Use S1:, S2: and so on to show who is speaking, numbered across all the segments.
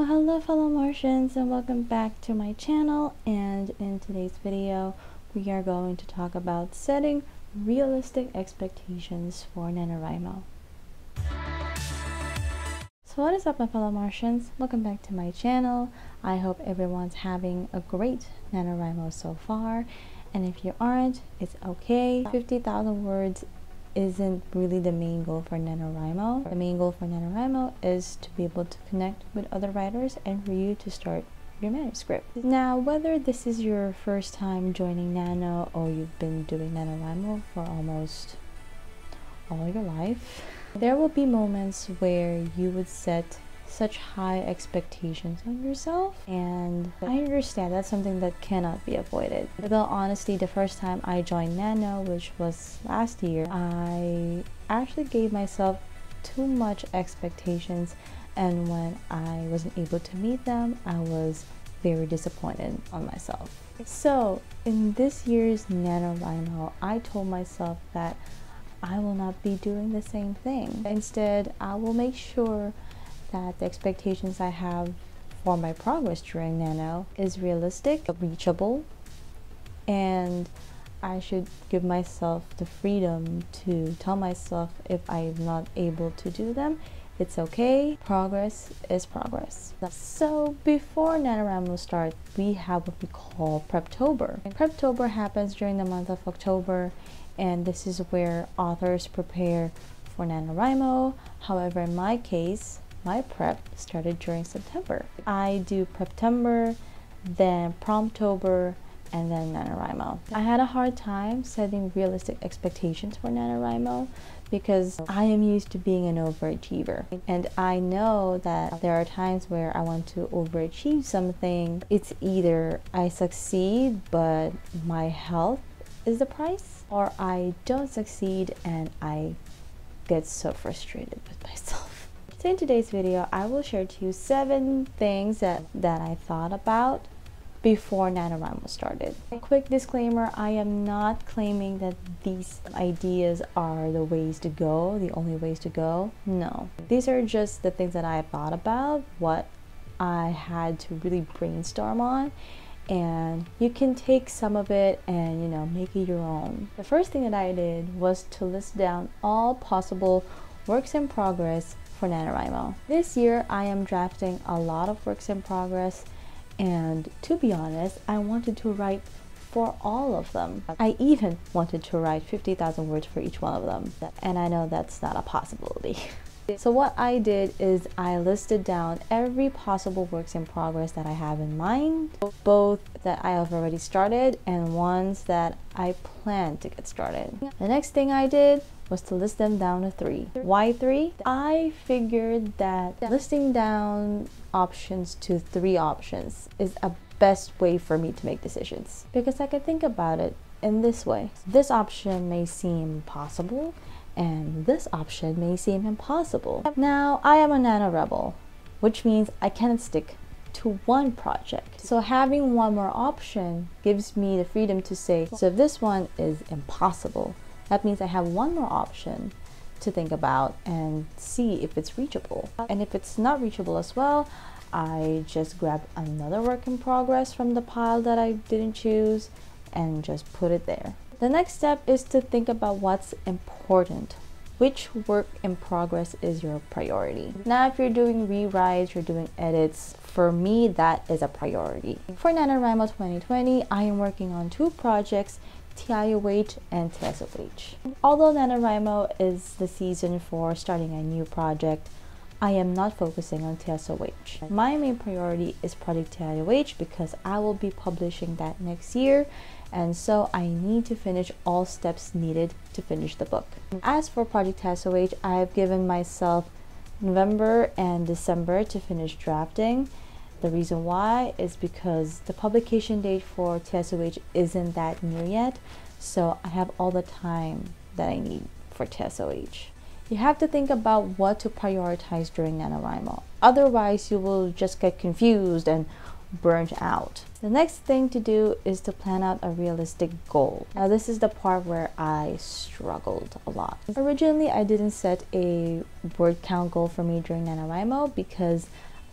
S1: Well, hello fellow Martians and welcome back to my channel, and in today's video we are going to talk about setting realistic expectations for NaNoWriMo. So what is up my fellow Martians? Welcome back to my channel. I hope everyone's having a great NaNoWriMo so far, and if you aren't, it's okay. 50,000 words isn't really the main goal for NaNoWriMo. The main goal for NaNoWriMo is to be able to connect with other writers and for you to start your manuscript. Now, whether this is your first time joining Nano or you've been doing NaNoWriMo for almost all your life, there will be moments where you would set such high expectations on yourself, and I understand that's something that cannot be avoided. With all honesty, the first time I joined Nano, which was last year, I actually gave myself too much expectations, and when I wasn't able to meet them, I was very disappointed on myself. So in this year's NaNoWriMo, I told myself that I will not be doing the same thing. Instead, I will make sure that the expectations I have for my progress during Nano is realistic, reachable, and I should give myself the freedom to tell myself if I'm not able to do them, it's okay. Progress is progress. So before NaNoWriMo start, we have what we call PROMPTOBER. And PROMPTOBER happens during the month of October, and this is where authors prepare for NaNoWriMo. However, in my case, my prep started during September. I do Preptember, then Promptober, and then NaNoWriMo. I had a hard time setting realistic expectations for NaNoWriMo because I am used to being an overachiever. And I know that there are times where I want to overachieve something. It's either I succeed, but my health is the price, or I don't succeed and I get so frustrated with myself. So in today's video, I will share to you 7 things that I thought about before NaNoWriMo started. A quick disclaimer, I am not claiming that these ideas are the ways to go, the only ways to go. No. These are just the things that I thought about, what I had to really brainstorm on, and you can take some of it and, make it your own. The first thing that I did was to list down all possible works in progress for NaNoWriMo. This year I am drafting a lot of works in progress, and to be honest, I wanted to write for all of them. I even wanted to write 50,000 words for each one of them, and I know that's not a possibility. So what I did is I listed down every possible works in progress that I have in mind, both that I have already started and ones that I plan to get started. The next thing I did was to list them down to 3. Why 3? I figured that listing down options to 3 options is a best way for me to make decisions, because I could think about it in this way. This option may seem possible, and this option may seem impossible. Now, I am a Nano rebel, which means I cannot stick to one project. So having one more option gives me the freedom to say, so if this one is impossible, that means I have one more option to think about and see if it's reachable. And if it's not reachable as well, I just grab another work in progress from the pile that I didn't choose and just put it there. The next step is to think about what's important. Which work in progress is your priority? Now, if you're doing rewrites, you're doing edits, for me, that is a priority. For NaNoWriMo 2020, I am working on 2 projects, TIOH and TSOH. Although NaNoWriMo is the season for starting a new project, I am not focusing on TSOH. My main priority is Project TIOH because I will be publishing that next year, and so I need to finish all steps needed to finish the book. As for Project TSOH, I have given myself November and December to finish drafting. The reason why is because the publication date for TSOH isn't that near yet, so I have all the time that I need for TSOH. You have to think about what to prioritize during NaNoWriMo. Otherwise, you will just get confused and burnt out. The next thing to do is to plan out a realistic goal. Now, this is the part where I struggled a lot. Originally, I didn't set a word count goal for me during NaNoWriMo because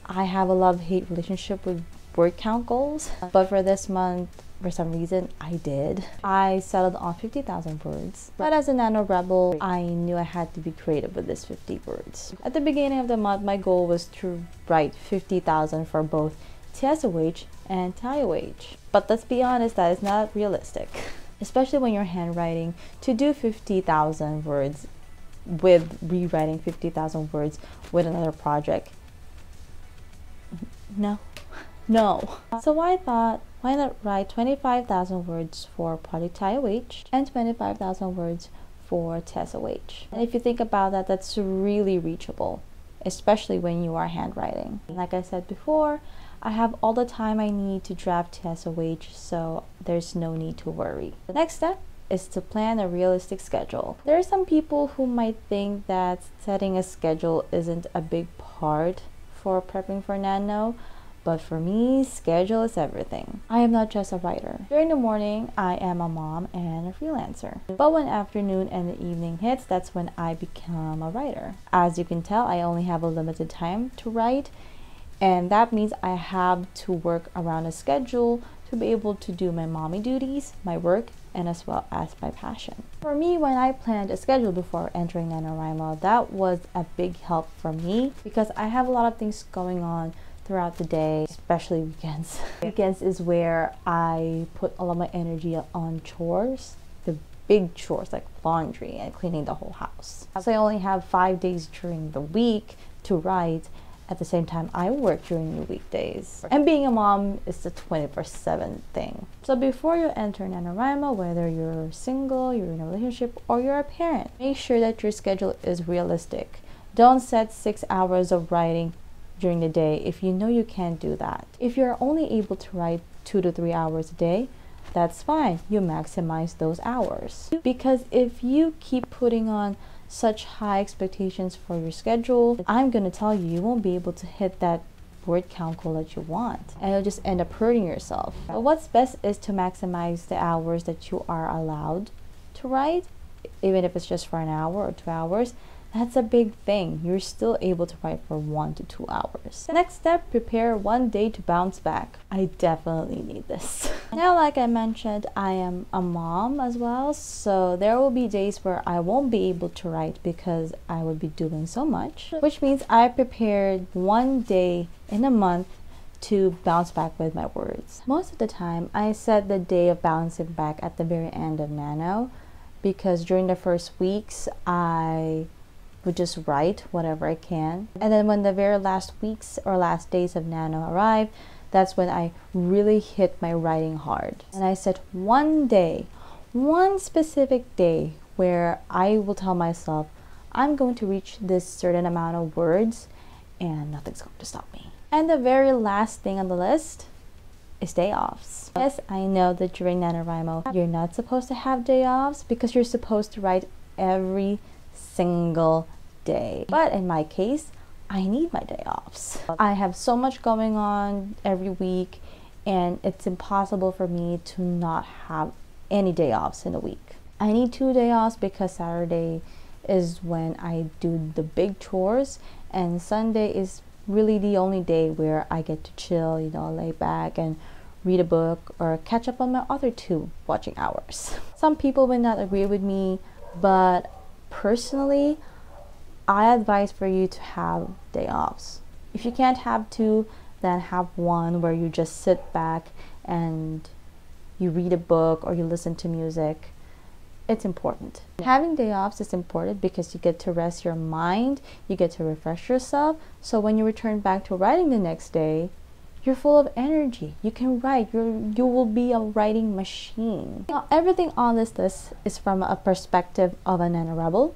S1: I have a love-hate relationship with word count goals, but for this month, for some reason, I did. I settled on 50,000 words. But as a nano rebel, I knew I had to be creative with this 50 words. At the beginning of the month, my goal was to write 50,000 for both TSOH and TIOH. But let's be honest, that is not realistic. Especially when you're handwriting, to do 50,000 words with rewriting 50,000 words with another project. No. So I thought, why not write 25,000 words for Project TIOH and 25,000 words for TSOH. And if you think about that, that's really reachable, especially when you are handwriting. Like I said before, I have all the time I need to draft TSOH, so there's no need to worry. The next step is to plan a realistic schedule. There are some people who might think that setting a schedule isn't a big part for prepping for NaNo, but for me, schedule is everything. I am not just a writer. During the morning, I am a mom and a freelancer. But when afternoon and the evening hits, that's when I become a writer. As you can tell, I only have a limited time to write, and that means I have to work around a schedule to be able to do my mommy duties, my work, and as well as my passion. For me, when I planned a schedule before entering NaNoWriMo, that was a big help for me because I have a lot of things going on throughout the day, especially weekends. Weekends is where I put all of my energy on chores, the big chores like laundry and cleaning the whole house. So I only have 5 days during the week to write. At the same time, I work during the weekdays. And being a mom is the 24/7 thing. So before you enter NaNoWriMo, whether you're single, you're in a relationship, or you're a parent, make sure that your schedule is realistic. Don't set 6 hours of writing during the day if you know you can't do that. If you're only able to write 2 to 3 hours a day, that's fine. You maximize those hours. Because if you keep putting on such high expectations for your schedule, I'm gonna tell you, you won't be able to hit that word count goal that you want, and you'll just end up hurting yourself. But what's best is to maximize the hours that you are allowed to write, even if it's just for an hour or 2 hours. That's a big thing. You're still able to write for 1 to 2 hours. The next step, prepare 1 day to bounce back. I definitely need this. Now, like I mentioned, I am a mom as well, so there will be days where I won't be able to write because I would be doing so much, which means I prepared 1 day in a month to bounce back with my words. Most of the time, I set the day of bouncing back at the very end of NaNo because during the first weeks, I would just write whatever I can. And then when the very last weeks or last days of NaNo arrive, that's when I really hit my writing hard. And I set 1 day, 1 specific day where I will tell myself, I'm going to reach this certain amount of words and nothing's going to stop me. And the very last thing on the list is day offs. Yes, I know that during NaNoWriMo, you're not supposed to have day offs because you're supposed to write every single day. But in my case, I need my day offs. I have so much going on every week and it's impossible for me to not have any day offs in a week. I need 2 day offs because Saturday is when I do the big chores and Sunday is really the only day where I get to chill, you know, lay back and read a book or catch up on my authortube watching hours. Some people may not agree with me, but personally, I advise for you to have day offs. If you can't have 2, then have 1 where you just sit back and you read a book or you listen to music. It's important. Having day offs is important because you get to rest your mind, you get to refresh yourself, so when you return back to writing the next day, you're full of energy. You can write. You will be a writing machine. Now, everything on this list is from a perspective of a NaNo rebel,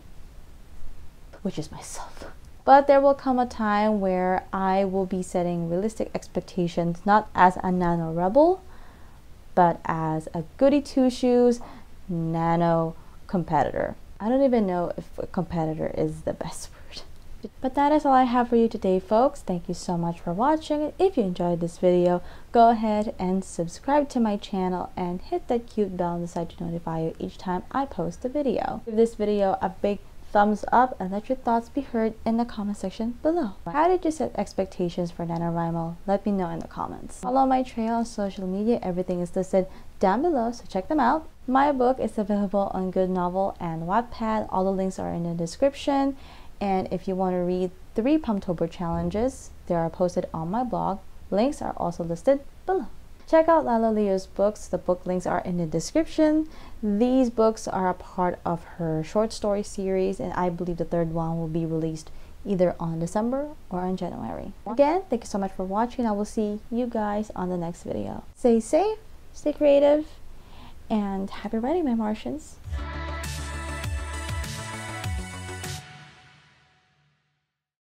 S1: which is myself. But there will come a time where I will be setting realistic expectations, not as a NaNo rebel, but as a goody two-shoes NaNo competitor. I don't even know if a competitor is the best word. But that is all I have for you today, folks. Thank you so much for watching. If you enjoyed this video, go ahead and subscribe to my channel and hit that cute bell on the side to notify you each time I post a video. Give this video a big thumbs up and let your thoughts be heard in the comment section below. How did you set expectations for NaNoWriMo? Let me know in the comments. Follow my trail on social media. Everything is listed down below, so check them out. My book is available on GOODNOVEL and WATTPAD. All the links are in the description. And if you want to read 3 PROMPTOBER challenges, they are posted on my blog. Links are also listed below. Check out LALA Leo's books. The book links are in the description. These books are a part of her short story series, and I believe the 3rd one will be released either on December or in January. Again, thank you so much for watching. I will see you guys on the next video. Stay safe, stay creative, and happy writing, my Martians.